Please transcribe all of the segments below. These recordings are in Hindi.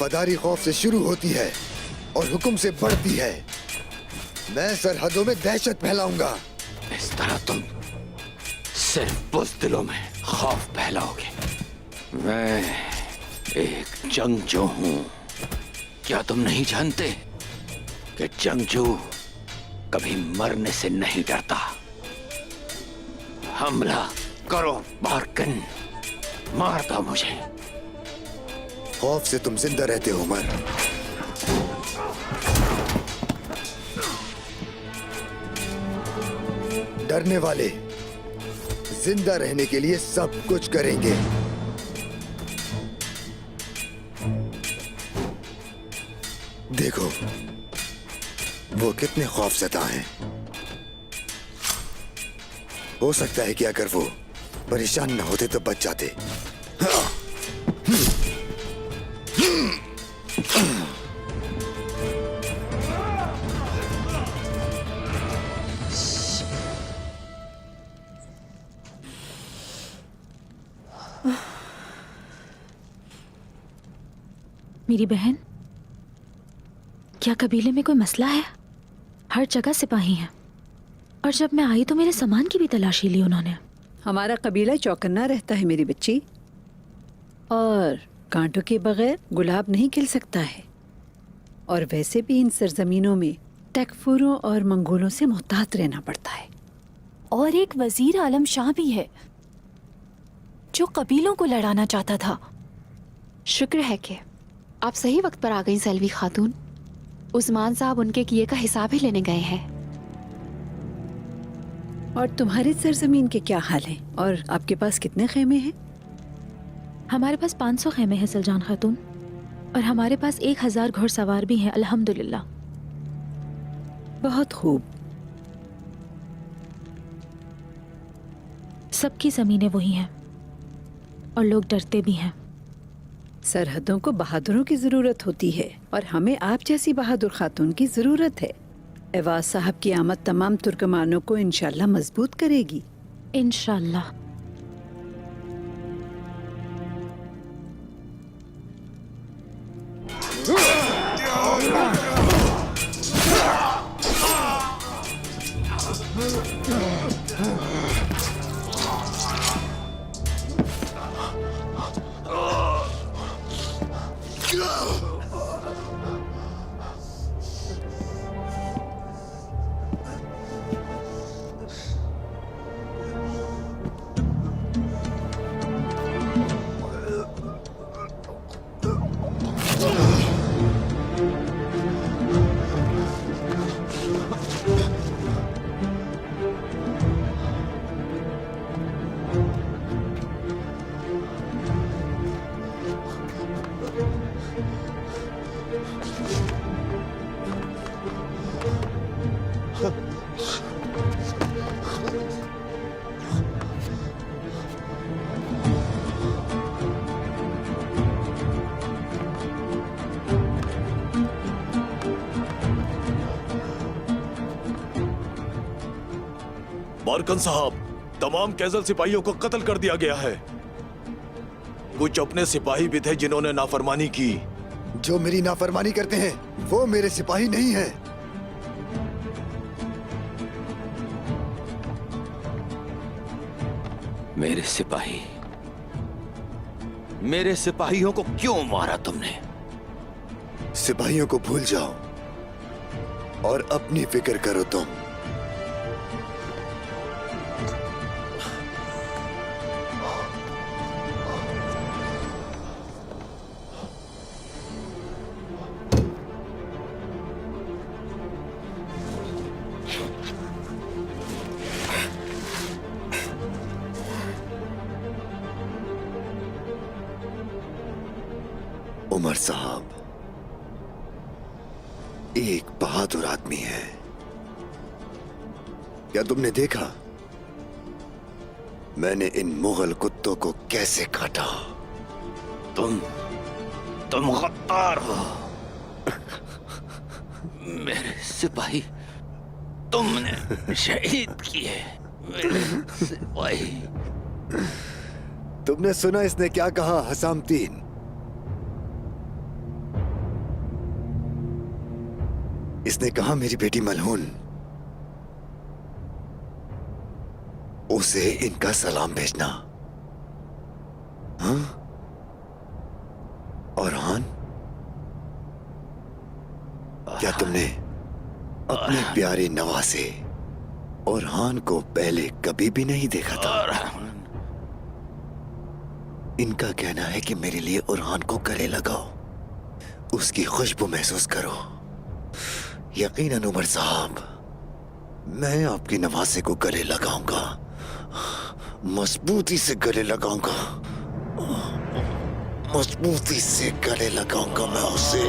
वफादारी खौफ से शुरू होती है और हुक्म से बढ़ती है। मैं सरहदों में दहशत फैलाऊंगा। इस तरह तुम सिर्फ बुज़दिलों में खौफ फैलाओगे। मैं एक जंगजू हूं। क्या तुम नहीं जानते कि जंगजू कभी मरने से नहीं डरता? हमला करो बार्किन, मार दो मुझे। खौफ से तुम जिंदा रहते हो उमर। डरने वाले जिंदा रहने के लिए सब कुछ करेंगे। देखो वो कितने खौफज़दा हैं। हो सकता है कि अगर वो परेशान न होते तो बच जाते। मेरी बहन, क्या कबीले में कोई मसला है? हर जगह सिपाही हैं और जब मैं आई तो मेरे सामान की भी तलाशी ली उन्होंने। हमारा कबीला चौकन्ना रहता है मेरी बच्ची, और कांटों के बगैर गुलाब नहीं खिल सकता है। और वैसे भी इन सरजमीनों में तकफुरों और मंगोलों से मुहतात रहना पड़ता है। और एक वजीर आलम शाह भी है जो कबीलों को लड़ाना चाहता था। शुक्र है कि आप सही वक्त पर आ गई सेल्वी खातून। उस्मान साहब उनके किए का हिसाब ही लेने गए हैं। और तुम्हारी सरजमीन के क्या हाल है? और आपके पास कितने खेमे हैं? हमारे पास 500 खेमे हैं सलजान खातून, और हमारे पास 1000 घुड़सवार भी हैं अल्हम्दुलिल्लाह। बहुत खूब। सबकी जमीनें वही हैं और लोग डरते भी हैं। सरहदों को बहादुरों की जरूरत होती है और हमें आप जैसी बहादुर खातून की जरूरत है। एवाज साहब की आमद तमाम तुर्कमानों को इंशाल्लाह मजबूत करेगी। इंशाल्लाह। बार्किन साहब, तमाम कैजल सिपाहियों को कत्ल कर दिया गया है। कुछ अपने सिपाही भी थे जिन्होंने नाफरमानी की। जो मेरी नाफरमानी करते हैं वो मेरे सिपाही नहीं हैं। मेरे सिपाहियों को क्यों मारा तुमने? सिपाहियों को भूल जाओ और अपनी फिक्र करो तुम। उमर साहब एक बहादुर आदमी है। क्या तुमने देखा मैंने इन मुगल कुत्तों को कैसे काटा? तुम गद्दार हो। मेरे सिपाही तुमने शहीद किए। मेरे सिपाही। तुमने सुना इसने क्या कहा हसाम तीन? इसने कहा मेरी बेटी मलहून, उसे इनका सलाम भेजना। हाँ? और हान, क्या तुमने अपने प्यारे नवासे और हान को पहले कभी भी नहीं देखा था? इनका कहना है कि मेरे लिए उरहान को गले लगाओ, उसकी खुशबू महसूस करो। यकीनन उमर साहब, मैं आपकी नवासे को गले लगाऊंगा, मजबूती से गले लगाऊंगा, मजबूती से गले लगाऊंगा मैं उसे,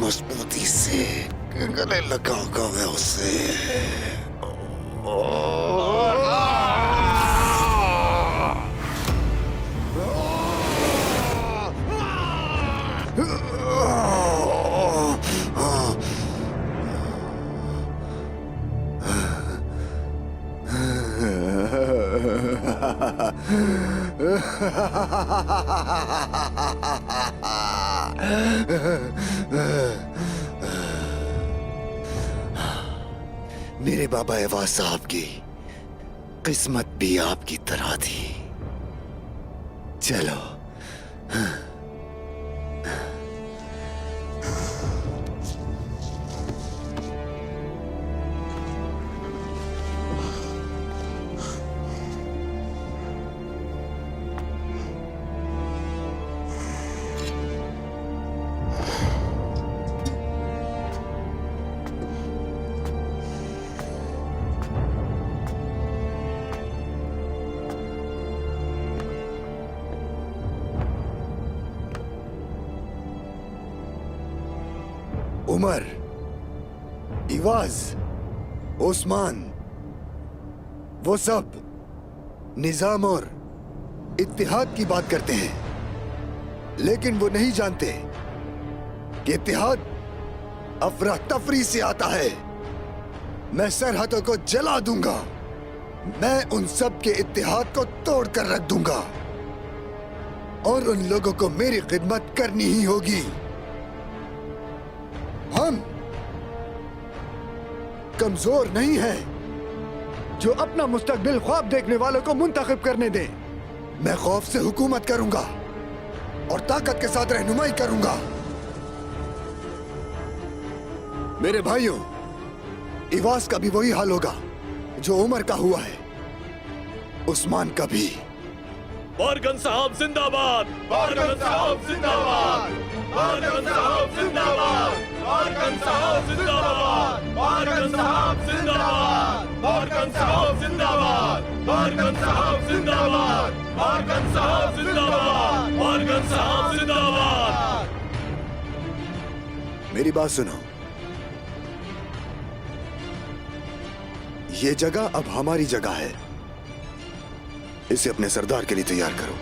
मजबूती से गले लगाऊंगा मैं उसे। मेरे बाबा एवाज साहब की किस्मत भी आपकी तरह थी। चलो, उमर, इवाज, ओस्मान, वो सब निजाम और इत्तेहाद की बात करते हैं, लेकिन वो नहीं जानते कि इत्तेहाद अफरा तफरी से आता है। मैं सरहदों को जला दूंगा, मैं उन सब के इत्तेहाद को तोड़ कर रख दूंगा और उन लोगों को मेरी खिदमत करनी ही होगी। हम कमजोर नहीं हैं जो अपना मुस्तकबिल ख्वाब देखने वालों को मुंतखब करने दें। मैं खौफ से हुकूमत करूंगा और ताकत के साथ रहनुमाई करूंगा। मेरे भाइयों, इवास का भी वही हाल होगा जो उमर का हुआ है, उस्मान का भी। बारगन साहब जिंदाबाद, बारगन साहब जिंदाबाद, बारगन साहब जिंदाबाद, बारगन साहब जिंदाबाद, बारगन साहब जिंदाबाद, बारगन साहब जिंदाबाद, बारगन साहब जिंदाबाद, बारगन साहब जिंदाबाद, बारगन साहब जिंदाबाद। मेरी बात सुनो, ये जगह अब हमारी जगह है, इसे अपने सरदार के लिए तैयार करो।